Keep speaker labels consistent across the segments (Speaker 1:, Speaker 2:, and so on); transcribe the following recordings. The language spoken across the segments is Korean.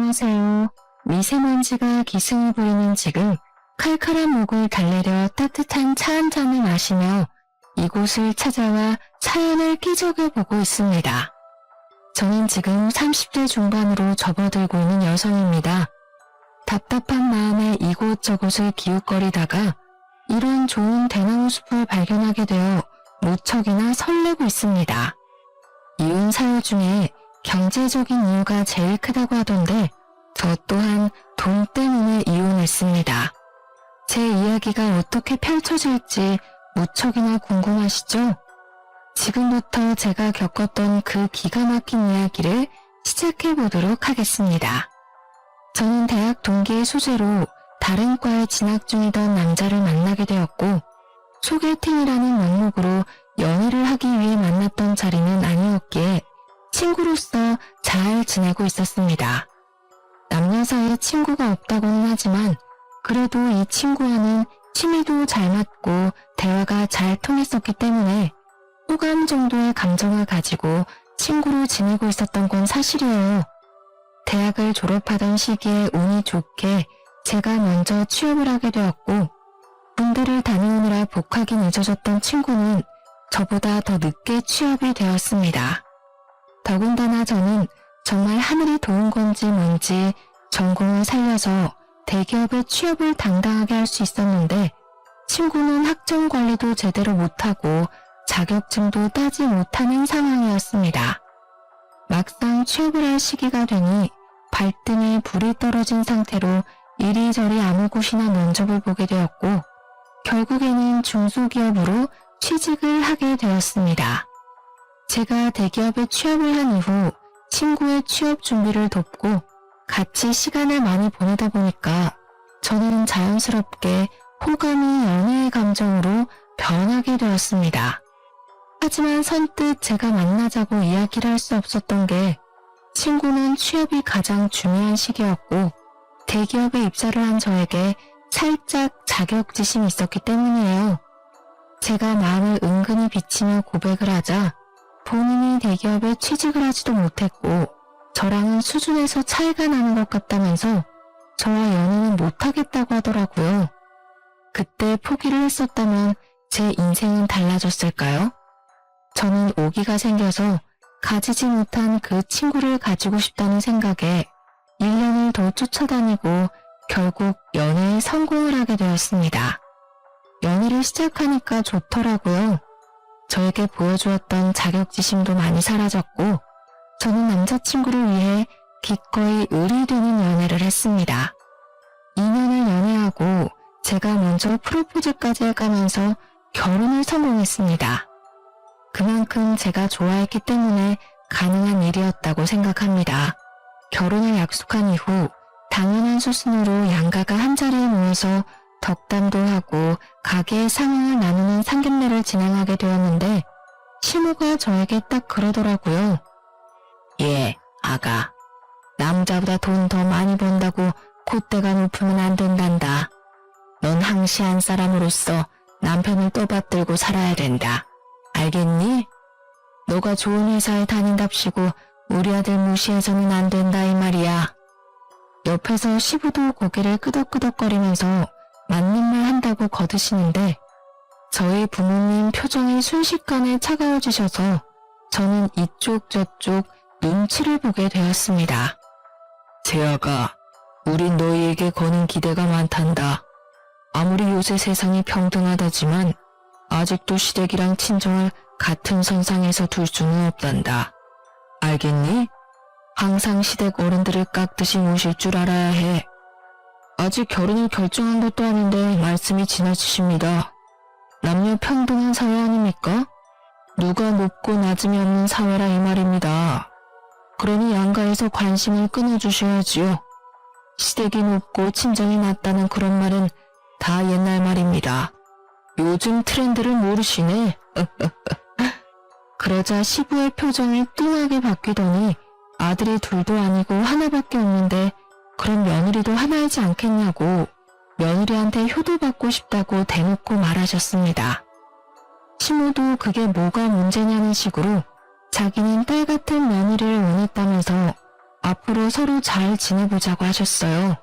Speaker 1: 안녕하세요. 미세먼지가 기승을 부리는 지금 칼칼한 목을 달래려 따뜻한 차 한 잔을 마시며 이곳을 찾아와 사연을 끼적여 보고 있습니다. 저는 지금 30대 중반으로 접어들고 있는 여성입니다. 답답한 마음에 이곳저곳을 기웃거리다가 이런 좋은 대나무 숲을 발견하게 되어 무척이나 설레고 있습니다. 이혼 사유 중에 경제적인 이유가 제일 크다고 하던데 저 또한 돈 때문에 이혼했습니다. 제 이야기가 어떻게 펼쳐질지 무척이나 궁금하시죠? 지금부터 제가 겪었던 그 기가 막힌 이야기를 시작해 보도록 하겠습니다. 저는 대학 동기의 소재로 다른 과에 진학 중이던 남자를 만나게 되었고 소개팅이라는 명목으로 연애를 하기 위해 만났던 자리는 아니었기에 친구로서 잘 지내고 있었습니다. 남녀 사이에 친구가 없다고는 하지만 그래도 이 친구와는 취미도 잘 맞고 대화가 잘 통했었기 때문에 호감 정도의 감정을 가지고 친구로 지내고 있었던 건 사실이에요. 대학을 졸업하던 시기에 운이 좋게 제가 먼저 취업을 하게 되었고 군대를 다녀오느라 복학이 늦어졌던 친구는 저보다 더 늦게 취업이 되었습니다. 더군다나 저는 정말 하늘이 도운 건지 뭔지 전공을 살려서 대기업에 취업을 당당하게 할 수 있었는데 친구는 학점 관리도 제대로 못하고 자격증도 따지 못하는 상황이었습니다. 막상 취업을 할 시기가 되니 발등에 불이 떨어진 상태로 이리저리 아무 곳이나 면접을 보게 되었고 결국에는 중소기업으로 취직을 하게 되었습니다. 제가 대기업에 취업을 한 이후 친구의 취업 준비를 돕고 같이 시간을 많이 보내다 보니까 저는 자연스럽게 호감이 연애의 감정으로 변하게 되었습니다. 하지만 선뜻 제가 만나자고 이야기를 할 수 없었던 게 친구는 취업이 가장 중요한 시기였고 대기업에 입사를 한 저에게 살짝 자격지심이 있었기 때문이에요. 제가 마음을 은근히 비치며 고백을 하자 본인이 대기업에 취직을 하지도 못했고 저랑은 수준에서 차이가 나는 것 같다면서 저와 연애는 못하겠다고 하더라고요. 그때 포기를 했었다면 제 인생은 달라졌을까요? 저는 오기가 생겨서 가지지 못한 그 친구를 가지고 싶다는 생각에 1년을 더 쫓아다니고 결국 연애에 성공을 하게 되었습니다. 연애를 시작하니까 좋더라고요. 저에게 보여주었던 자격지심도 많이 사라졌고 저는 남자친구를 위해 기꺼이 을이 되는 연애를 했습니다. 2년을 연애하고 제가 먼저 프로포즈까지 해가면서 결혼을 성공했습니다. 그만큼 제가 좋아했기 때문에 가능한 일이었다고 생각합니다. 결혼을 약속한 이후 당연한 수순으로 양가가 한자리에 모여서 덕담도 하고 가게의 상황을 나누는 상견례를 진행하게 되었는데 시모가 저에게 딱 그러더라고요. 예, 아가. 남자보다 돈 더 많이 번다고 콧대가 높으면 안 된단다. 넌 항시한 사람으로서 남편을 떠받들고 살아야 된다. 알겠니? 너가 좋은 회사에 다닌답시고 우리 아들 무시해서는 안 된다 이 말이야. 옆에서 시부도 고개를 끄덕끄덕거리면서 맞는 말 한다고 거드시는데 저희 부모님 표정이 순식간에 차가워지셔서 저는 이쪽 저쪽 눈치를 보게 되었습니다. 재아가, 우린 너희에게 거는 기대가 많단다. 아무리 요새 세상이 평등하다지만 아직도 시댁이랑 친정을 같은 선상에서 둘 수는 없단다. 알겠니? 항상 시댁 어른들을 깎듯이 모실 줄 알아야 해. 아직 결혼을 결정한 것도 아닌데 말씀이 지나치십니다. 남녀 평등한 사회 아닙니까? 누가 높고 낮음이 없는 사회라 이 말입니다. 그러니 양가에서 관심을 끊어주셔야지요. 시댁이 높고 친정이 낮다는 그런 말은 다 옛날 말입니다. 요즘 트렌드를 모르시네. 그러자 시부의 표정이 뚱하게 바뀌더니 아들이 둘도 아니고 하나밖에 없는데 그럼 며느리도 하나이지 않겠냐고 며느리한테 효도받고 싶다고 대놓고 말하셨습니다. 시모도 그게 뭐가 문제냐는 식으로 자기는 딸 같은 며느리를 원했다면서 앞으로 서로 잘 지내보자고 하셨어요.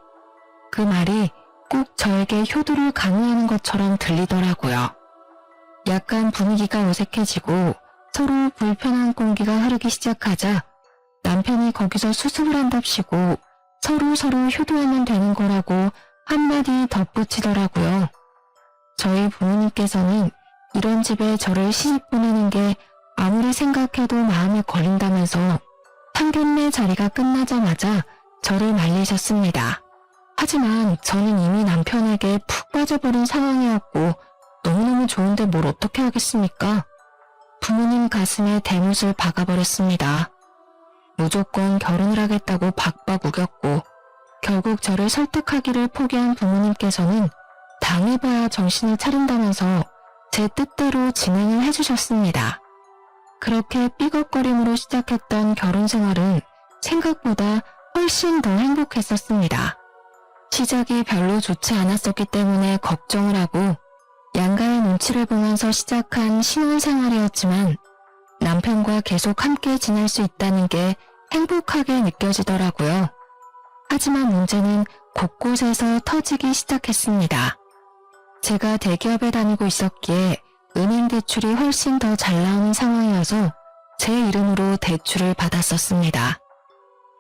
Speaker 1: 그 말이 꼭 저에게 효도를 강요하는 것처럼 들리더라고요. 약간 분위기가 어색해지고 서로 불편한 공기가 흐르기 시작하자 남편이 거기서 수습을 한답시고 서로 효도하면 되는 거라고 한마디 덧붙이더라고요. 저희 부모님께서는 이런 집에 저를 시집 보내는 게 아무리 생각해도 마음에 걸린다면서 상견례 자리가 끝나자마자 저를 말리셨습니다. 하지만 저는 이미 남편에게 푹 빠져버린 상황이었고 너무너무 좋은데 뭘 어떻게 하겠습니까? 부모님 가슴에 대못을 박아버렸습니다. 무조건 결혼을 하겠다고 박박 우겼고 결국 저를 설득하기를 포기한 부모님께서는 당해봐야 정신을 차린다면서 제 뜻대로 진행을 해주셨습니다. 그렇게 삐걱거림으로 시작했던 결혼 생활은 생각보다 훨씬 더 행복했었습니다. 시작이 별로 좋지 않았었기 때문에 걱정을 하고 양가의 눈치를 보면서 시작한 신혼생활이었지만 남편과 계속 함께 지낼 수 있다는 게 행복하게 느껴지더라고요. 하지만 문제는 곳곳에서 터지기 시작했습니다. 제가 대기업에 다니고 있었기에 은행 대출이 훨씬 더 잘 나오는 상황이어서 제 이름으로 대출을 받았었습니다.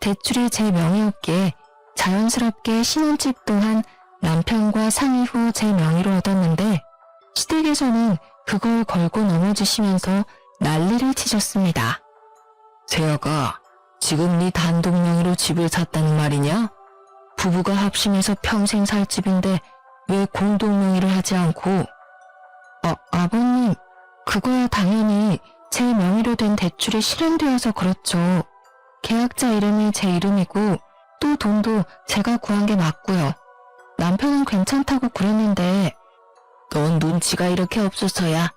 Speaker 1: 대출이 제 명의였기에 자연스럽게 신혼집 또한 남편과 상의 후 제 명의로 얻었는데 시댁에서는 그걸 걸고 넘어지시면서 난리를 치셨습니다. 세아가 지금 네 단독 명의로 집을 샀다는 말이냐? 부부가 합심해서 평생 살 집인데 왜 공동 명의를 하지 않고? 아버님, 그거야 당연히 제 명의로 된 대출이 실행되어서 그렇죠. 계약자 이름이 제 이름이고 또 돈도 제가 구한 게 맞고요. 남편은 괜찮다고 그랬는데 넌 눈치가 이렇게 없어서야.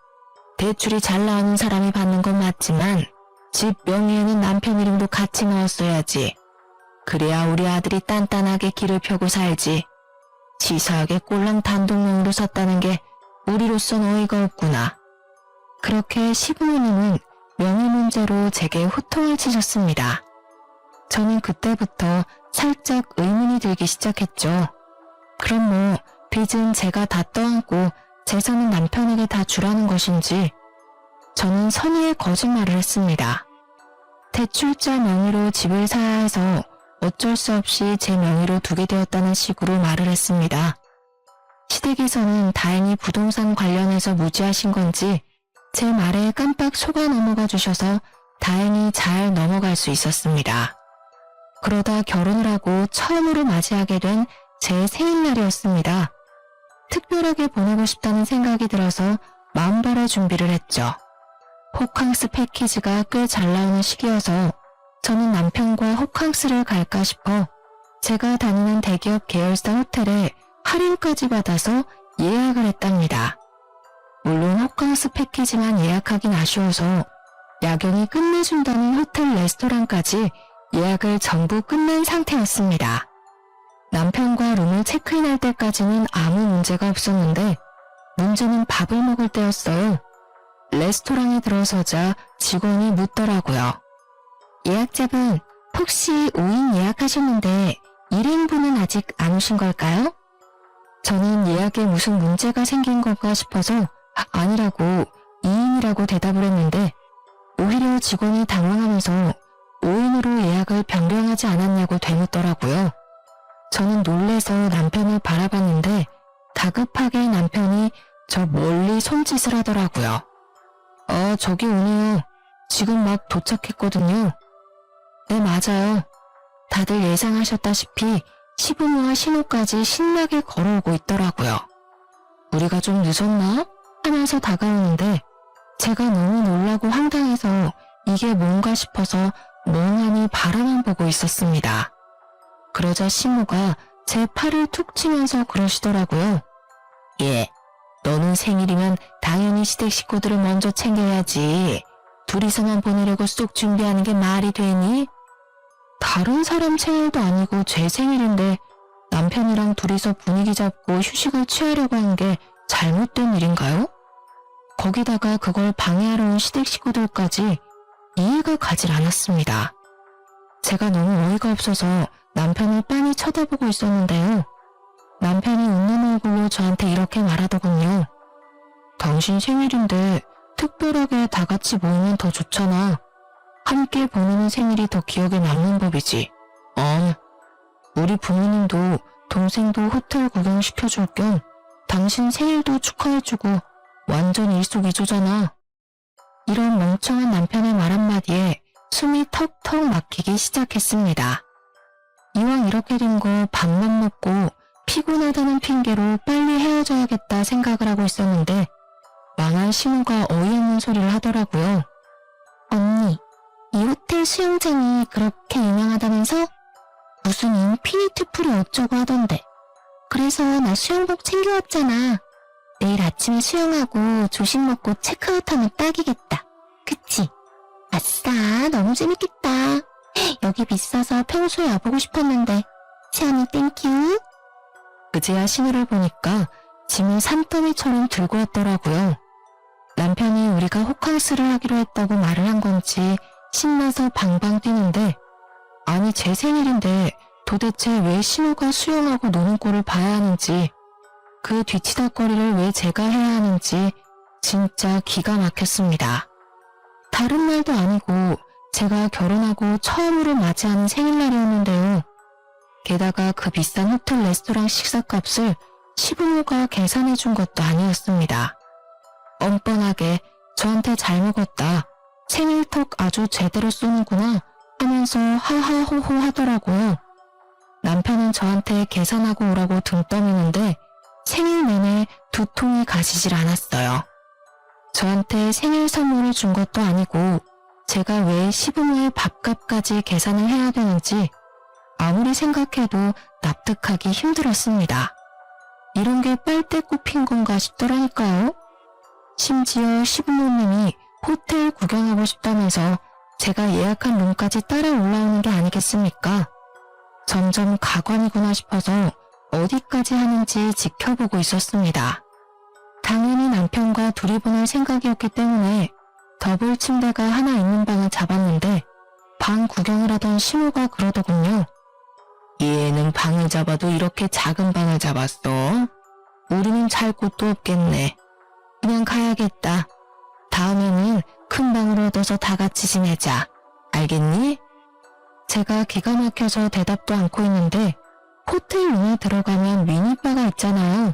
Speaker 1: 대출이 잘 나오는 사람이 받는 건 맞지만 집 명의에는 남편 이름도 같이 넣었어야지. 그래야 우리 아들이 단단하게 길을 펴고 살지. 치사하게 꼴랑 단독명의로 샀다는 게 우리로선 어이가 없구나. 그렇게 시부모님은 명의 문제로 제게 호통을 치셨습니다. 저는 그때부터 살짝 의문이 들기 시작했죠. 그럼 뭐 빚은 제가 다 떠안고 재산은 남편에게 다 주라는 것인지. 저는 선의의 거짓말을 했습니다. 대출자 명의로 집을 사야 해서 어쩔 수 없이 제 명의로 두게 되었다는 식으로 말을 했습니다. 시댁에서는 다행히 부동산 관련해서 무지하신 건지 제 말에 깜빡 속아 넘어가 주셔서 다행히 잘 넘어갈 수 있었습니다. 그러다 결혼을 하고 처음으로 맞이하게 된 제 생일날이었습니다. 특별하게 보내고 싶다는 생각이 들어서 마음발의 준비를 했죠. 호캉스 패키지가 꽤 잘 나오는 시기여서 저는 남편과 호캉스를 갈까 싶어 제가 다니는 대기업 계열사 호텔에 할인까지 받아서 예약을 했답니다. 물론 호캉스 패키지만 예약하긴 아쉬워서 야경이 끝내준다는 호텔 레스토랑까지 예약을 전부 끝낸 상태였습니다. 남편과 룸을 체크인할 때까지는 아무 문제가 없었는데 문제는 밥을 먹을 때였어요. 레스토랑에 들어서자 직원이 묻더라고요. 예약자분, 혹시 5인 예약하셨는데 1인분은 아직 안 오신 걸까요? 저는 예약에 무슨 문제가 생긴 건가 싶어서 아니라고 2인이라고 대답을 했는데 오히려 직원이 당황하면서 5인으로 예약을 변경하지 않았냐고 되묻더라고요. 저는 놀래서 남편을 바라봤는데 다급하게 남편이 저 멀리 손짓을 하더라고요. 저기 오네요. 지금 막 도착했거든요. 네, 맞아요. 다들 예상하셨다시피 시부모와 신호까지 신나게 걸어오고 있더라고요. 우리가 좀 늦었나? 하면서 다가오는데 제가 너무 놀라고 황당해서 이게 뭔가 싶어서 멍하니 바라만 보고 있었습니다. 그러자 시모가 제 팔을 툭 치면서 그러시더라고요. 너는 생일이면 당연히 시댁 식구들을 먼저 챙겨야지. 둘이서만 보내려고 쏙 준비하는 게 말이 되니? 다른 사람 생일도 아니고 제 생일인데 남편이랑 둘이서 분위기 잡고 휴식을 취하려고 하는 게 잘못된 일인가요? 거기다가 그걸 방해하러 온 시댁 식구들까지 이해가 가질 않았습니다. 제가 너무 어이가 없어서 남편을 빤히 쳐다보고 있었는데요. 남편이 웃는 얼굴로 저한테 이렇게 말하더군요. 당신 생일인데 특별하게 다 같이 모이면 더 좋잖아. 함께 보내는 생일이 더 기억에 남는 법이지. 우리 부모님도 동생도 호텔 구경시켜줄 겸 당신 생일도 축하해주고 완전 일석이조잖아. 이런 멍청한 남편의 말 한마디에 숨이 턱턱 막히기 시작했습니다. 이왕 이렇게 된 거 밥만 먹고 피곤하다는 핑계로 빨리 헤어져야겠다 생각을 하고 있었는데 망한 신우가 어이없는 소리를 하더라고요. 언니, 이 호텔 수영장이 그렇게 유명하다면서? 무슨 인피니트 풀이 어쩌고 하던데. 그래서 나 수영복 챙겨왔잖아. 내일 아침에 수영하고 조식 먹고 체크아웃하면 딱이겠다. 그치? 아싸, 너무 재밌겠다. 여기 비싸서 평소에 와보고 싶었는데. 시아미 땡큐. 그제야 신우를 보니까 짐을 산더미처럼 들고 왔더라고요. 남편이 우리가 호캉스를 하기로 했다고 말을 한 건지 신나서 방방 뛰는데, 아니 제 생일인데 도대체 왜 신우가 수영하고 노는 꼴을 봐야 하는지, 그 뒤치다거리를 왜 제가 해야 하는지 진짜 기가 막혔습니다. 다른 말도 아니고 제가 결혼하고 처음으로 맞이하는 생일날이었는데요. 게다가 그 비싼 호텔 레스토랑 식사값을 시부모가 계산해 준 것도 아니었습니다. 뻔뻔하게 저한테 잘 먹었다, 생일턱 아주 제대로 쏘는구나 하면서 하하호호 하더라고요. 남편은 저한테 계산하고 오라고 등 떠미는데 생일 내내 두통이 가시질 않았어요. 저한테 생일 선물을 준 것도 아니고 제가 왜 시부모의 밥값까지 계산을 해야 되는지 아무리 생각해도 납득하기 힘들었습니다. 이런 게 빨대 꼽힌 건가 싶더라니까요. 심지어 시부모님이 호텔 구경하고 싶다면서 제가 예약한 룸까지 따라 올라오는 게 아니겠습니까? 점점 가관이구나 싶어서 어디까지 하는지 지켜보고 있었습니다. 당연히 남편과 둘이 보낼 생각이었기 때문에 더블 침대가 하나 있는 방을 잡았는데 방 구경을 하던 시모가 그러더군요. 얘는 방을 잡아도 이렇게 작은 방을 잡았어? 우리는 잘 곳도 없겠네. 그냥 가야겠다. 다음에는 큰 방으로 얻어서 다 같이 지내자. 알겠니? 제가 기가 막혀서 대답도 않고 있는데 호텔 룸에 들어가면 미니바가 있잖아요.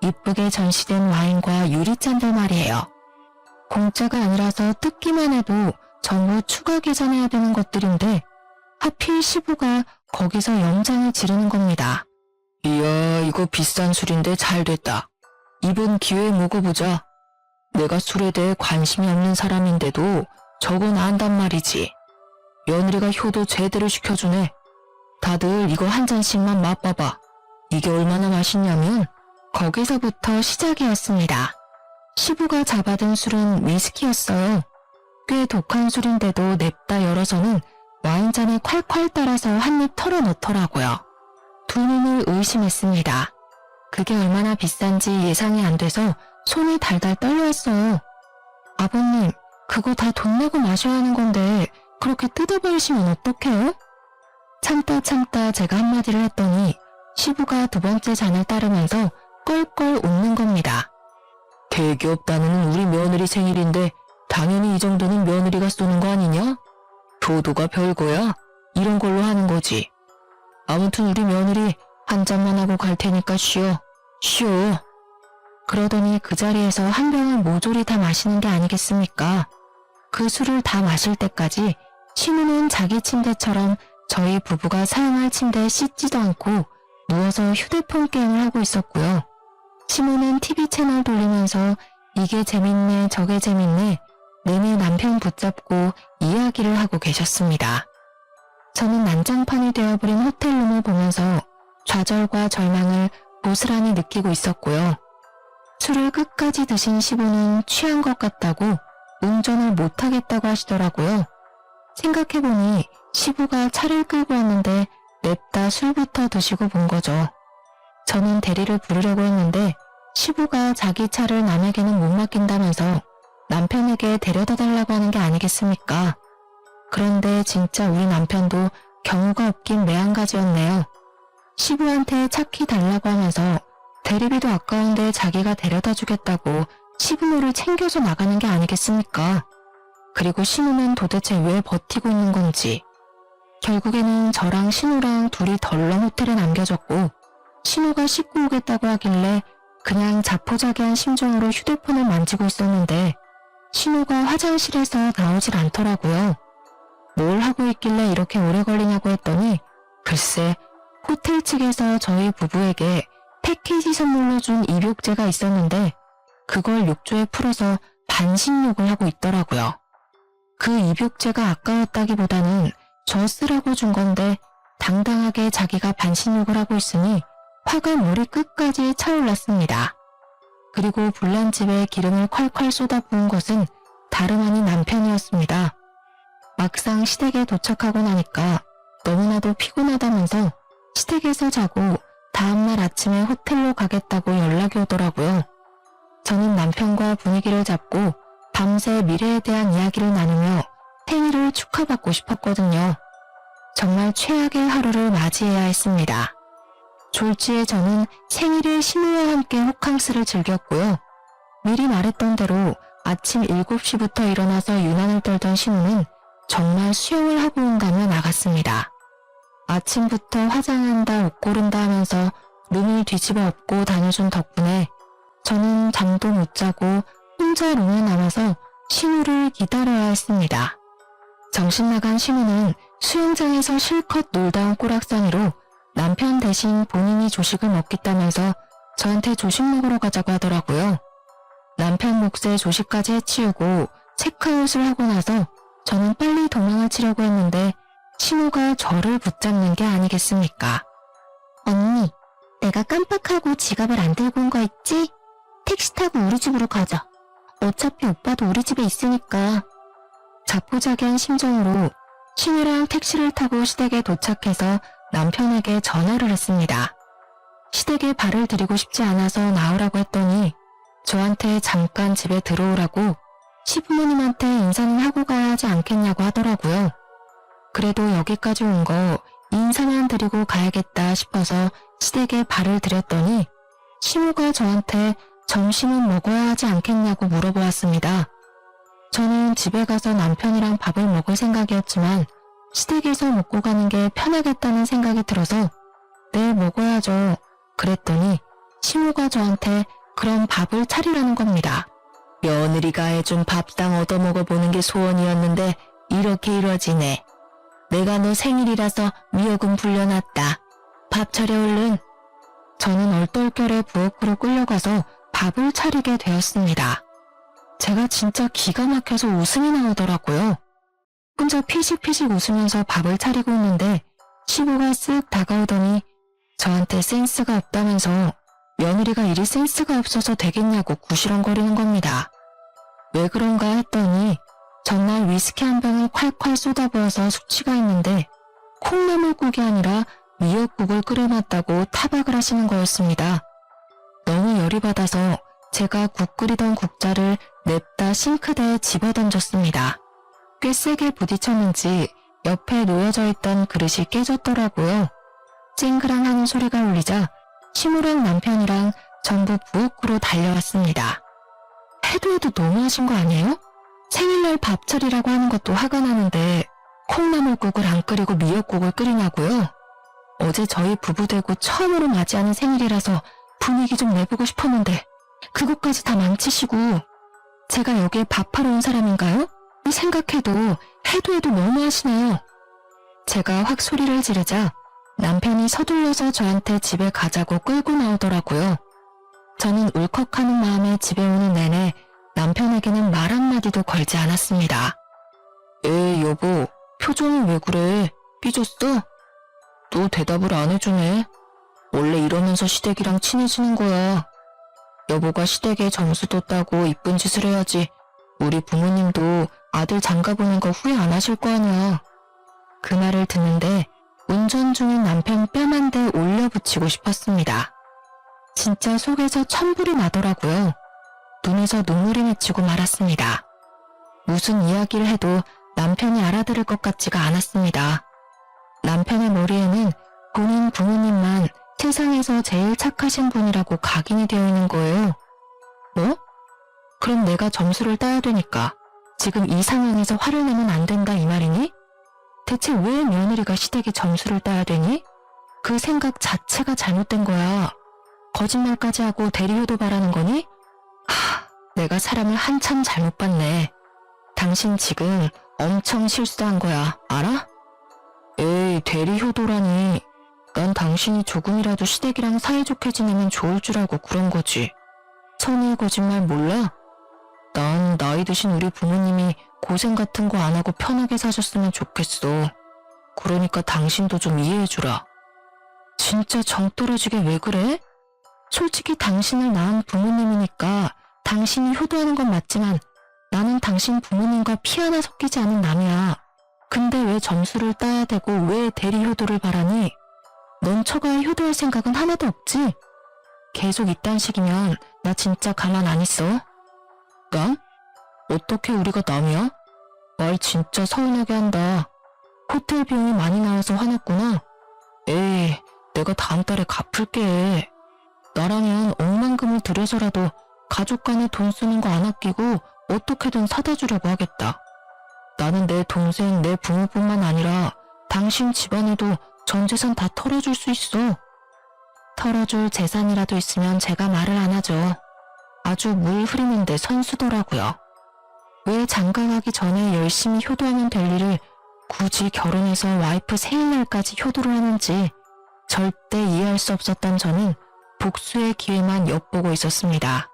Speaker 1: 이쁘게 전시된 와인과 유리잔들 말이에요. 공짜가 아니라서 뜯기만 해도 전부 추가 계산해야 되는 것들인데 하필 시부가 거기서 영장을 지르는 겁니다. 이야, 이거 비싼 술인데 잘 됐다. 이번 기회에 먹어보자. 내가 술에 대해 관심이 없는 사람인데도 저건 안단 말이지. 며느리가 효도 제대로 시켜주네. 다들 이거 한 잔씩만 맛봐봐. 이게 얼마나 맛있냐면 거기서부터 시작이었습니다. 시부가 잡아든 술은 위스키였어요. 꽤 독한 술인데도 냅다 열어서는 와인잔에 콸콸 따라서 한 입 털어 넣더라고요. 두 눈을 의심했습니다. 그게 얼마나 비싼지 예상이 안 돼서 손이 달달 떨려했어요. 아버님, 그거 다 돈 내고 마셔야 하는 건데 그렇게 뜯어버리시면 어떡해요? 참다 제가 한마디를 했더니 시부가 두 번째 잔을 따르면서 껄껄 웃는 겁니다. 대기업 다니는 우리 며느리 생일인데 당연히 이 정도는 며느리가 쏘는 거 아니냐? 효도가 별거야? 이런 걸로 하는 거지. 아무튼 우리 며느리 한 잔만 하고 갈 테니까 쉬어. 그러더니 그 자리에서 한 병을 모조리 다 마시는 게 아니겠습니까? 그 술을 다 마실 때까지 시무는 자기 침대처럼 저희 부부가 사용할 침대에 씻지도 않고 누워서 휴대폰 게임을 하고 있었고요. 시무는 TV 채널 돌리면서 이게 재밌네 저게 재밌네 내내 남편 붙잡고 이야기를 하고 계셨습니다. 저는 난장판이 되어버린 호텔룸을 보면서 좌절과 절망을 고스란히 느끼고 있었고요. 술을 끝까지 드신 시부는 취한 것 같다고 운전을 못하겠다고 하시더라고요. 생각해보니 시부가 차를 끌고 왔는데 냅다 술부터 드시고 본 거죠. 저는 대리를 부르려고 했는데 시부가 자기 차를 남에게는 못 맡긴다면서 남편에게 데려다 달라고 하는 게 아니겠습니까? 그런데 진짜 우리 남편도 경우가 없긴 매한가지였네요. 시부한테 차키 달라고 하면서 대리비도 아까운데 자기가 데려다 주겠다고 시부모를 챙겨서 나가는 게 아니겠습니까? 그리고 신우는 도대체 왜 버티고 있는 건지. 결국에는 저랑 신우랑 둘이 덜렁 호텔에 남겨졌고 신우가 씻고 오겠다고 하길래 그냥 자포자기한 심정으로 휴대폰을 만지고 있었는데 신우가 화장실에서 나오질 않더라고요. 뭘 하고 있길래 이렇게 오래 걸리냐고 했더니 글쎄 호텔 측에서 저희 부부에게 패키지 선물로 준 입욕제가 있었는데 그걸 욕조에 풀어서 반신욕을 하고 있더라고요. 그 입욕제가 아까웠다기보다는 저 쓰라고 준 건데 당당하게 자기가 반신욕을 하고 있으니 화가 머리 끝까지 차올랐습니다. 그리고 불난집에 기름을 콸콸 쏟아부은 것은 다름 아닌 남편이었습니다. 막상 시댁에 도착하고 나니까 너무나도 피곤하다면서 시댁에서 자고 다음날 아침에 호텔로 가겠다고 연락이 오더라고요. 저는 남편과 분위기를 잡고 밤새 미래에 대한 이야기를 나누며 생일을 축하받고 싶었거든요. 정말 최악의 하루를 맞이해야 했습니다. 졸지에 저는 생일에 신우와 함께 호캉스를 즐겼고요. 미리 말했던 대로 아침 7시부터 일어나서 유난을 떨던 신우는 정말 수영을 하고 온다며 나갔습니다. 아침부터 화장한다 옷 고른다 하면서 룸을 뒤집어 엎고 다녀준 덕분에 저는 잠도 못 자고 혼자 룸에 남아서 신우를 기다려야 했습니다. 정신나간 신우는 수영장에서 실컷 놀다 온 꼬락서니로 남편 대신 본인이 조식을 먹겠다면서 저한테 조식 먹으러 가자고 하더라고요. 남편 몫에 조식까지 해치우고 체크아웃을 하고 나서 저는 빨리 도망을 치려고 했는데 신우가 저를 붙잡는 게 아니겠습니까? 언니, 내가 깜빡하고 지갑을 안 들고 온 거 있지? 택시 타고 우리 집으로 가자. 어차피 오빠도 우리 집에 있으니까. 자포자기한 심정으로 신우랑 택시를 타고 시댁에 도착해서 남편에게 전화를 했습니다. 시댁에 발을 들이고 싶지 않아서 나오라고 했더니 저한테 잠깐 집에 들어오라고 시부모님한테 인사는 하고 가야 하지 않겠냐고 하더라고요. 그래도 여기까지 온 거 인사만 드리고 가야겠다 싶어서 시댁에 발을 들였더니 시모가 저한테 점심은 먹어야 하지 않겠냐고 물어보았습니다. 저는 집에 가서 남편이랑 밥을 먹을 생각이었지만 시댁에서 먹고 가는 게 편하겠다는 생각이 들어서 네, 먹어야죠. 그랬더니 시모가 저한테 그럼 밥을 차리라는 겁니다. 며느리가 해준 밥상 얻어먹어보는 게 소원이었는데 이렇게 이루어지네. 내가 너 생일이라서 미역은 불려놨다. 밥 차려 얼른. 저는 얼떨결에 부엌으로 끌려가서 밥을 차리게 되었습니다. 제가 진짜 기가 막혀서 웃음이 나오더라고요. 혼자 피식피식 웃으면서 밥을 차리고 있는데 시부가 쓱 다가오더니 저한테 센스가 없다면서 며느리가 이리 센스가 없어서 되겠냐고 구시렁거리는 겁니다. 왜 그런가 했더니 전날 위스키 한 병을 콸콸 쏟아부어서 숙취가 있는데 콩나물국이 아니라 미역국을 끓여놨다고 타박을 하시는 거였습니다. 너무 열이 받아서 제가 국 끓이던 국자를 냅다 싱크대에 집어던졌습니다. 꽤 세게 부딪혔는지 옆에 놓여져 있던 그릇이 깨졌더라고요. 쨍그랑 하는 소리가 울리자 시무랑 남편이랑 전부 부엌으로 달려왔습니다. 해도 너무하신 거 아니에요? 생일날 밥 차리라고 하는 것도 화가 나는데 콩나물국을 안 끓이고 미역국을 끓이냐고요? 어제 저희 부부되고 처음으로 맞이하는 생일이라서 분위기 좀 내보고 싶었는데 그것까지 다 망치시고 제가 여기에 밥하러 온 사람인가요? 생각해도 해도 너무하시네요. 제가 확 소리를 지르자 남편이 서둘러서 저한테 집에 가자고 끌고 나오더라고요. 저는 울컥하는 마음에 집에 오는 내내 남편에게는 말 한마디도 걸지 않았습니다. 여보, 표정이 왜 그래? 삐졌어? 또 대답을 안 해주네. 원래 이러면서 시댁이랑 친해지는 거야. 여보가 시댁에 점수도 따고 이쁜 짓을 해야지 우리 부모님도 아들 장가보는 거 후회 안 하실 거 아니야. 그 말을 듣는데 운전 중인 남편 뺨 한 대 올려붙이고 싶었습니다. 진짜 속에서 천불이 나더라고요. 눈에서 눈물이 맺히고 말았습니다. 무슨 이야기를 해도 남편이 알아들을 것 같지가 않았습니다. 남편의 머리에는 본인 부모님만 세상에서 제일 착하신 분이라고 각인이 되어 있는 거예요. 뭐? 그럼 내가 점수를 따야 되니까 지금 이 상황에서 화를 내면 안 된다 이 말이니? 대체 왜 며느리가 시댁에 점수를 따야 되니? 그 생각 자체가 잘못된 거야. 거짓말까지 하고 대리효도 바라는 거니? 내가 사람을 한참 잘못 봤네. 당신 지금 엄청 실수한 거야. 알아? 에이, 대리효도라니. 난 당신이 조금이라도 시댁이랑 사이좋게 지내면 좋을 줄 알고 그런 거지. 선의의 거짓말 몰라? 난 나이 드신 우리 부모님이 고생 같은 거 안 하고 편하게 사셨으면 좋겠어. 그러니까 당신도 좀 이해해주라. 진짜 정 떨어지게 왜 그래? 솔직히 당신을 낳은 부모님이니까 당신이 효도하는 건 맞지만 나는 당신 부모님과 피 하나 섞이지 않은 남이야. 근데 왜 점수를 따야 되고 왜 대리 효도를 바라니? 넌 처가에 효도할 생각은 하나도 없지? 계속 이딴 식이면 나 진짜 가만 안 있어. 남? 어떻게 우리가 남이야? 말 진짜 서운하게 한다. 호텔 비용이 많이 나와서 화났구나. 에이, 내가 다음 달에 갚을게. 나라면 억만금을 들여서라도 가족 간에 돈 쓰는 거 안 아끼고 어떻게든 사다 주려고 하겠다. 나는 내 동생, 내 부모뿐만 아니라 당신 집안에도 전 재산 다 털어줄 수 있어. 털어줄 재산이라도 있으면 제가 말을 안 하죠. 아주 물 흐리는데 선수더라고요. 왜 장가가기 전에 열심히 효도하면 될 일을 굳이 결혼해서 와이프 생일날까지 효도를 하는지 절대 이해할 수 없었던 저는 복수의 기회만 엿보고 있었습니다.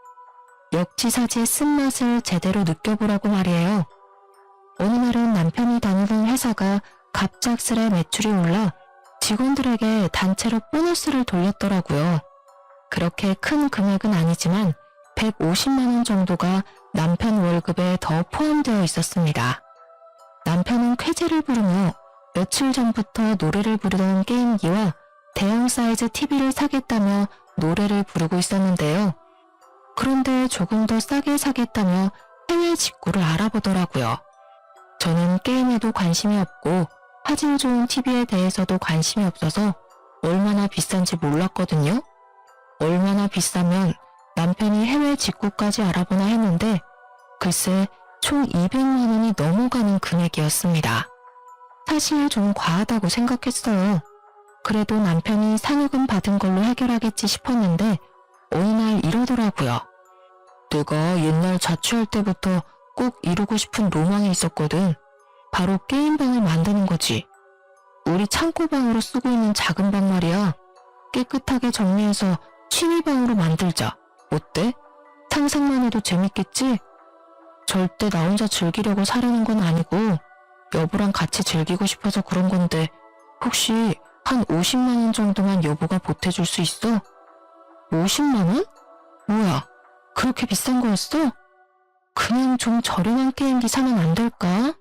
Speaker 1: 역지사지의 쓴맛을 제대로 느껴보라고 말이에요. 어느 날은 남편이 다니던 회사가 갑작스레 매출이 올라 직원들에게 단체로 보너스를 돌렸더라고요. 그렇게 큰 금액은 아니지만 150만 원 정도가 남편 월급에 더 포함되어 있었습니다. 남편은 쾌재를 부르며 며칠 전부터 노래를 부르던 게임기와 대형 사이즈 TV를 사겠다며 노래를 부르고 있었는데요. 그런데 조금 더 싸게 사겠다며 해외 직구를 알아보더라고요. 저는 게임에도 관심이 없고 화질 좋은 TV에 대해서도 관심이 없어서 얼마나 비싼지 몰랐거든요. 얼마나 비싸면 남편이 해외 직구까지 알아보나 했는데 글쎄 총 200만 원이 넘어가는 금액이었습니다. 사실 좀 과하다고 생각했어요. 그래도 남편이 상여금 받은 걸로 해결하겠지 싶었는데 어느 날 이러더라고요. 내가 옛날 자취할 때부터 꼭 이루고 싶은 로망이 있었거든. 바로 게임방을 만드는 거지. 우리 창고방으로 쓰고 있는 작은 방 말이야. 깨끗하게 정리해서 취미방으로 만들자. 어때? 상상만 해도 재밌겠지? 절대 나 혼자 즐기려고 사려는 건 아니고 여보랑 같이 즐기고 싶어서 그런 건데 혹시 한 50만 원 정도만 여보가 보태줄 수 있어? 50만 원? 뭐야? 그렇게 비싼 거였어? 그냥 좀 저렴한 게임기 사면 안 될까?